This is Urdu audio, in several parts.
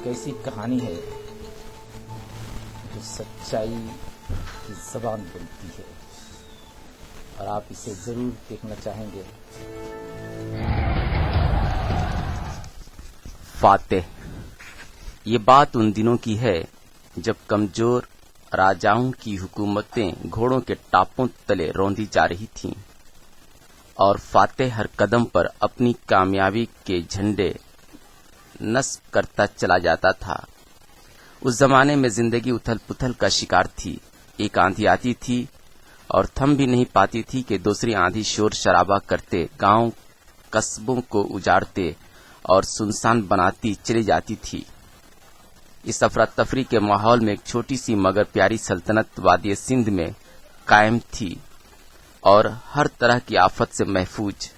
ایک ایسی کہانی ہے جو سچائی کی زبان بولتی ہے اور آپ اسے ضرور دیکھنا چاہیں گے۔ فاتح۔ یہ بات ان دنوں کی ہے جب کمزور راجاؤں کی حکومتیں گھوڑوں کے ٹاپوں تلے روندی جا رہی تھیں اور فاتح ہر قدم پر اپنی کامیابی کے جھنڈے نصب کرتا چلا جاتا تھا۔ اس زمانے میں زندگی اتھل پتھل کا شکار تھی۔ ایک آندھی آتی تھی اور تھم بھی نہیں پاتی تھی کہ دوسری آندھی شور شرابہ کرتے گاؤں قصبوں کو اجاڑتے اور سنسان بناتی چلی جاتی تھی۔ اس افراتفری کے ماحول میں ایک چھوٹی سی مگر پیاری سلطنت وادی سندھ میں قائم تھی اور ہر طرح کی آفت سے محفوظ۔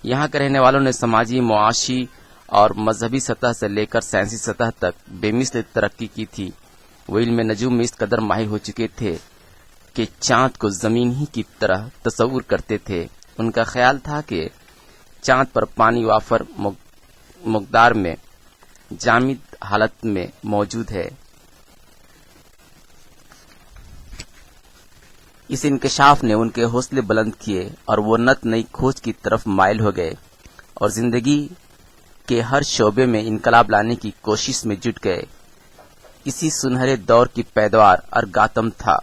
یہاں کے رہنے والوں نے سماجی، معاشی اور مذہبی سطح سے لے کر سائنسی سطح تک بے مثل ترقی کی تھی۔ وہ علم نجوم میں اس قدر ماہر ہو چکے تھے کہ چاند کو زمین ہی کی طرح تصور کرتے تھے۔ ان کا خیال تھا کہ چاند پر پانی وافر مقدار میں جامد حالت میں موجود ہے۔ اس انکشاف نے ان کے حوصلے بلند کیے اور وہ نت نئی کھوج کی طرف مائل ہو گئے اور زندگی کے ہر شعبے میں انقلاب لانے کی کوشش میں جٹ گئے۔ اسی سنہرے دور کی پیداوار ارگاتم تھا۔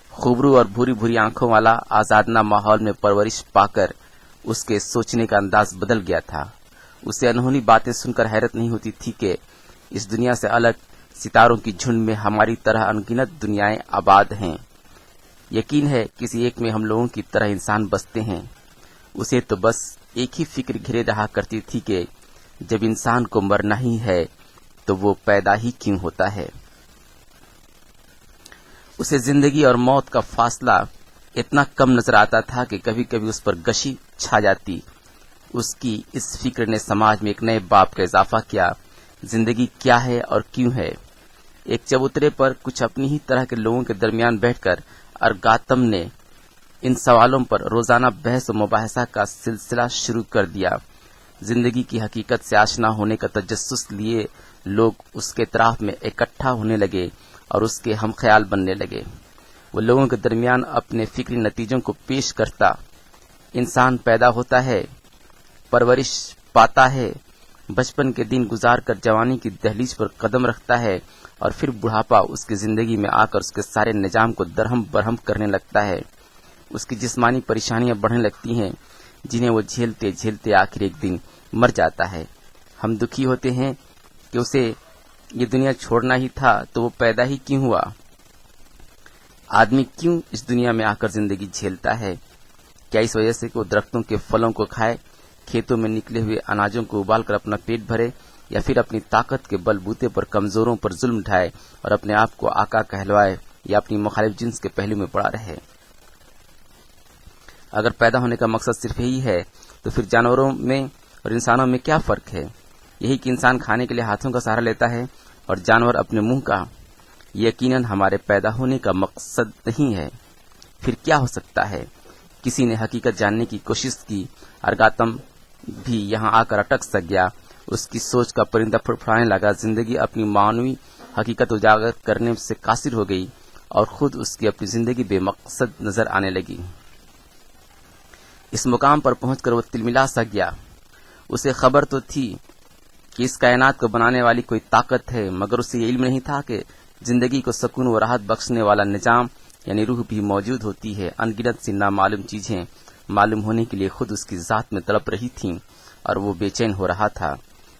خوبرو اور بھوری بھوری آنکھوں والا آزادانہ ماحول میں پرورش پا کر اس کے سوچنے کا انداز بدل گیا تھا۔ اسے انہونی باتیں سن کر حیرت نہیں ہوتی تھی کہ اس دنیا سے الگ ستاروں کی جھنڈ میں ہماری طرح انگنت دنیائیں آباد ہیں۔ یقین ہے کسی ایک میں ہم لوگوں کی طرح انسان بستے ہیں۔ اسے تو بس ایک ہی فکر گھیرے رہا کرتی تھی کہ جب انسان کو مرنا ہی ہے تو وہ پیدا ہی کیوں ہوتا ہے۔ اسے زندگی اور موت کا فاصلہ اتنا کم نظر آتا تھا کہ کبھی کبھی اس پر غشی چھا جاتی۔ اس کی اس فکر نے سماج میں ایک نئے باب کا اضافہ کیا۔ زندگی کیا ہے اور کیوں ہے؟ ایک چبوترے پر کچھ اپنی ہی طرح کے لوگوں کے درمیان بیٹھ کر ارگاتم نے ان سوالوں پر روزانہ بحث و مباحثہ کا سلسلہ شروع کر دیا۔ زندگی کی حقیقت سے آشنا ہونے کا تجسس لیے لوگ اس کے اطراف میں اکٹھا ہونے لگے اور اس کے ہم خیال بننے لگے۔ وہ لوگوں کے درمیان اپنے فکری نتیجوں کو پیش کرتا۔ انسان پیدا ہوتا ہے، پرورش پاتا ہے، بچپن کے دن گزار کر جوانی کی دہلیز پر قدم رکھتا ہے اور پھر بڑھاپا اس کی زندگی میں آ کر اس کے سارے نظام کو درہم برہم کرنے لگتا ہے۔ اس کی جسمانی پریشانیاں بڑھنے لگتی ہیں جنہیں وہ جھیلتے جھیلتے آخر ایک دن مر جاتا ہے۔ ہم دکھی ہوتے ہیں کہ اسے یہ دنیا چھوڑنا ہی تھا تو وہ پیدا ہی کیوں ہوا؟ آدمی کیوں اس دنیا میں آ کر زندگی جھیلتا ہے؟ کیا اس وجہ سے کہ وہ درختوں کے پھلوں کو کھائے، کھیتوں میں نکلے ہوئے اناجوں کو ابال کر اپنا پیٹ بھرے، یا پھر اپنی طاقت کے بل بوتے پر کمزوروں پر ظلم ڈھائے اور اپنے آپ کو آقا کہلوائے، یا اپنی مخالف جنس کے پہلو میں پڑا رہے؟ اگر پیدا ہونے کا مقصد صرف یہی ہے تو پھر جانوروں میں اور انسانوں میں کیا فرق ہے؟ یہی کہ انسان کھانے کے لیے ہاتھوں کا سہارا لیتا ہے اور جانور اپنے منہ کا۔ یقیناً ہمارے پیدا ہونے کا مقصد نہیں ہے۔ پھر کیا ہو سکتا ہے؟ کسی نے حقیقت جاننے کی کوشش کی۔ ارگاتم بھی یہاں آ کر اٹک سک گیا۔ اس کی سوچ کا پرندہ پھڑپھڑانے لگا۔ زندگی اپنی معنوی حقیقت اجاگر کرنے سے قاصر ہو گئی اور خود اس کی اپنی زندگی بے مقصد نظر آنے لگی۔ اس مقام پر پہنچ کر وہ تلملا سا گیا۔ اسے خبر تو تھی کہ اس کائنات کو بنانے والی کوئی طاقت ہے، مگر اسے یہ علم نہیں تھا کہ زندگی کو سکون و راحت بخشنے والا نظام یعنی روح بھی موجود ہوتی ہے۔ انگنت سی نامعلوم چیزیں معلوم ہونے کے لیے خود اس کی ذات میں تڑپ رہی تھیں اور وہ بے چین ہو رہا تھا۔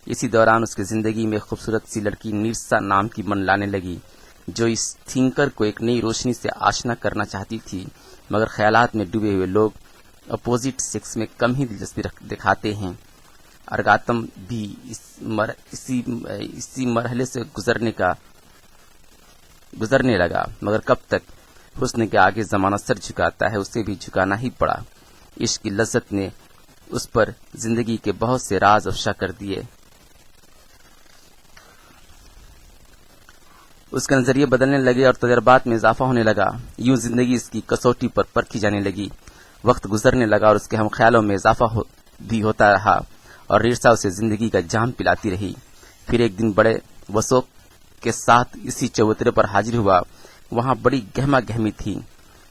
اسی دوران اس کی زندگی میں خوبصورت سی لڑکی نیرسا نام کی من لانے لگی، جو اس تھنکر کو ایک نئی روشنی سے آشنا کرنا چاہتی تھی۔ مگر خیالات میں ڈوبے ہوئے لوگ اپوزٹ سیکس میں کم ہی دلچسپی دکھاتے ہیں۔ ارگاتم بھی اسی مرحلے سے گزرنے لگا، مگر کب تک؟ حسن کے آگے زمانہ سر جھکاتا ہے، اسے بھی جھکانا ہی پڑا۔ عشق کی لذت نے اس پر زندگی کے بہت سے راز افشا کر دیے۔ اس کے نظریے بدلنے لگے اور تجربات میں اضافہ ہونے لگا۔ یوں زندگی اس کی کسوٹی پر پرکھی جانے لگی۔ وقت گزرنے لگا اور اس کے ہم خیالوں میں اضافہ بھی ہوتا رہا اور ریرسا اسے زندگی کا جام پلاتی رہی۔ پھر ایک دن بڑے وثوق کے ساتھ اسی چبوترے پر حاضر ہوا. وہاں بڑی گہما گہمی تھی.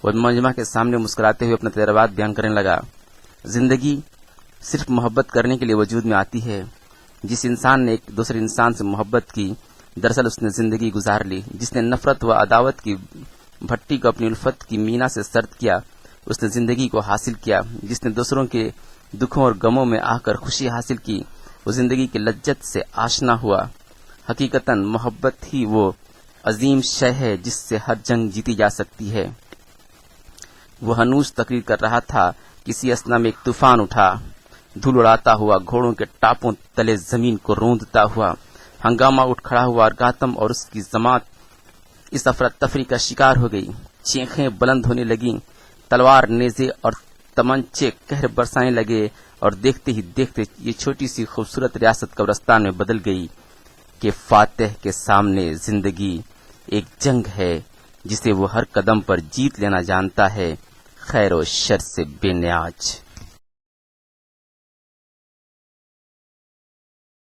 وہ مجمع کے سامنے مسکراتے ہوئے اپنا تجربات بیان کرنے لگا. زندگی صرف محبت کرنے کے لیے وجود میں آتی ہے. جس انسان نے ایک دوسرے انسان سے محبت کی، دراصل اس نے زندگی گزار لی. جس نے نفرت و عداوت کی بھٹی کو اپنی الفت کی مینا سے سرد کیا، اس نے زندگی کو حاصل کیا. جس نے دوسروں کے دکھوں اور غموں میں آ کر خوشی حاصل کی، وہ زندگی کی لذت سے آشنا ہوا. حقیقتاً محبت ہی وہ عظیم شے ہے جس سے ہر جنگ جیتی جا سکتی ہے. وہ ہنوز تقریر کر رہا تھا، کسی اثنا میں ایک طوفان اٹھا، دھول اڑاتا ہوا گھوڑوں کے ٹاپوں تلے زمین کو روندتا ہوا. ہنگامہ اٹھ کھڑا ہوا اور گاتم اور اس کی جماعت اس افراتفری کا شکار ہو گئی. چیخیں بلند ہونے لگیں، تلوار، نیزے اور تمنچے قہر برسانے لگے، اور دیکھتے ہی دیکھتے یہ چھوٹی سی خوبصورت ریاست قبرستان میں بدل گئی کہ فاتح کے سامنے زندگی ایک جنگ ہے جسے وہ ہر قدم پر جیت لینا جانتا ہے، خیر و شر سے بے نیاز.